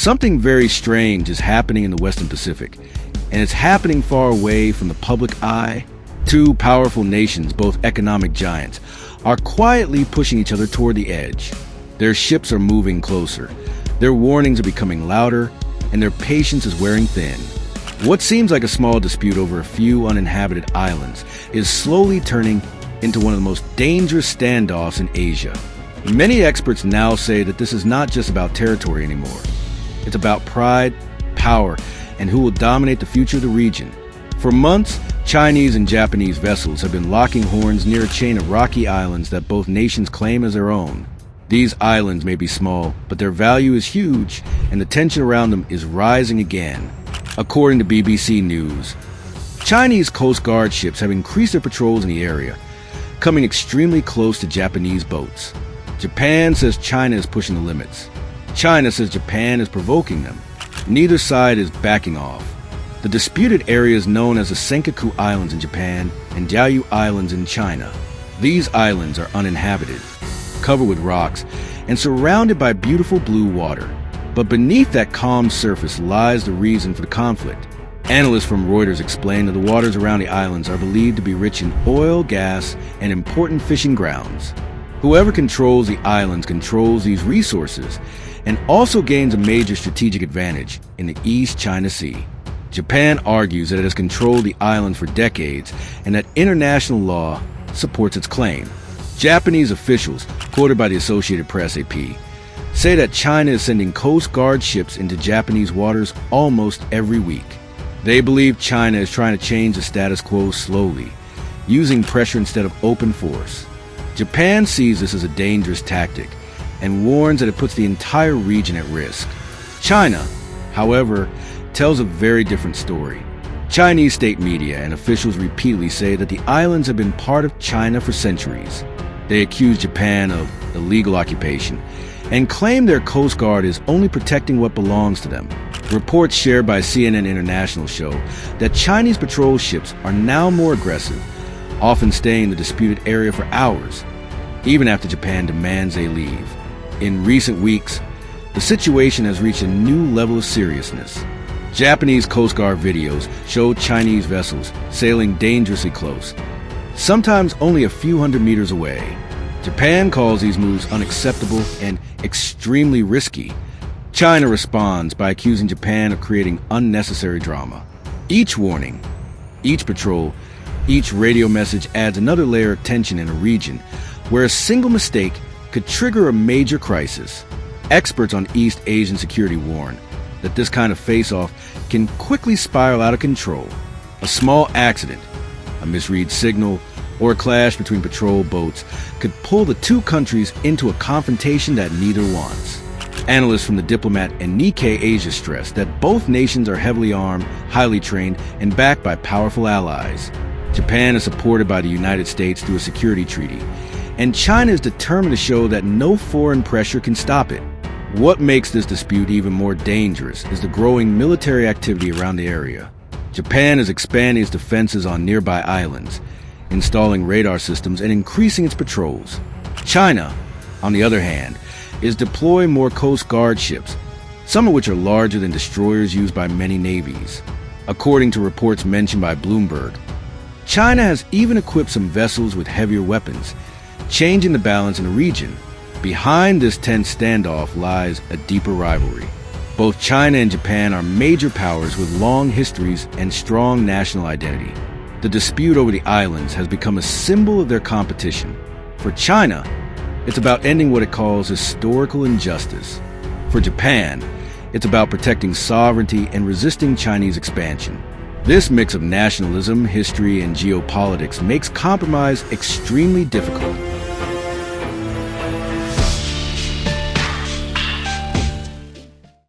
Something very strange is happening in the Western Pacific, and it's happening far away from the public eye. Two powerful nations, both economic giants, are quietly pushing each other toward the edge. Their ships are moving closer, their warnings are becoming louder, and their patience is wearing thin. What seems like a small dispute over a few uninhabited islands is slowly turning into one of the most dangerous standoffs in Asia. Many experts now say that this is not just about territory anymore. It's about pride, power, and who will dominate the future of the region. For months, Chinese and Japanese vessels have been locking horns near a chain of rocky islands that both nations claim as their own. These islands may be small, but their value is huge, and the tension around them is rising again. According to BBC News, Chinese Coast Guard ships have increased their patrols in the area, coming extremely close to Japanese boats. Japan says China is pushing the limits. China says Japan is provoking them. Neither side is backing off. The disputed area is known as the Senkaku Islands in Japan and Diaoyu Islands in China. These islands are uninhabited, covered with rocks, and surrounded by beautiful blue water. But beneath that calm surface lies the reason for the conflict. Analysts from Reuters explain that the waters around the islands are believed to be rich in oil, gas, and important fishing grounds. Whoever controls the islands controls these resources and also gains a major strategic advantage in the East China Sea. Japan argues that it has controlled the islands for decades and that international law supports its claim. Japanese officials, quoted by the Associated Press AP, say that China is sending Coast Guard ships into Japanese waters almost every week. They believe China is trying to change the status quo slowly, using pressure instead of open force. Japan sees this as a dangerous tactic and warns that it puts the entire region at risk. China, however, tells a very different story. Chinese state media and officials repeatedly say that the islands have been part of China for centuries. They accuse Japan of illegal occupation and claim their Coast Guard is only protecting what belongs to them. Reports shared by CNN International show that Chinese patrol ships are now more aggressive, often staying in the disputed area for hours, even after Japan demands they leave. In recent weeks, the situation has reached a new level of seriousness. Japanese Coast Guard videos show Chinese vessels sailing dangerously close, sometimes only a few hundred meters away. Japan calls these moves unacceptable and extremely risky. China responds by accusing Japan of creating unnecessary drama. Each warning, each patrol, each radio message adds another layer of tension in a region where a single mistake could trigger a major crisis. Experts on East Asian security warn that this kind of face-off can quickly spiral out of control. A small accident, a misread signal, or a clash between patrol boats could pull the two countries into a confrontation that neither wants. Analysts from the Diplomat and Nikkei Asia stress that both nations are heavily armed, highly trained, and backed by powerful allies. Japan is supported by the United States through a security treaty, and China is determined to show that no foreign pressure can stop it. What makes this dispute even more dangerous is the growing military activity around the area. Japan is expanding its defenses on nearby islands, installing radar systems and increasing its patrols. China, on the other hand, is deploying more Coast Guard ships, some of which are larger than destroyers used by many navies. According to reports mentioned by Bloomberg, China has even equipped some vessels with heavier weapons, changing the balance in the region. Behind this tense standoff lies a deeper rivalry. Both China and Japan are major powers with long histories and strong national identity. The dispute over the islands has become a symbol of their competition. For China, it's about ending what it calls historical injustice. For Japan, it's about protecting sovereignty and resisting Chinese expansion. This mix of nationalism, history, and geopolitics makes compromise extremely difficult.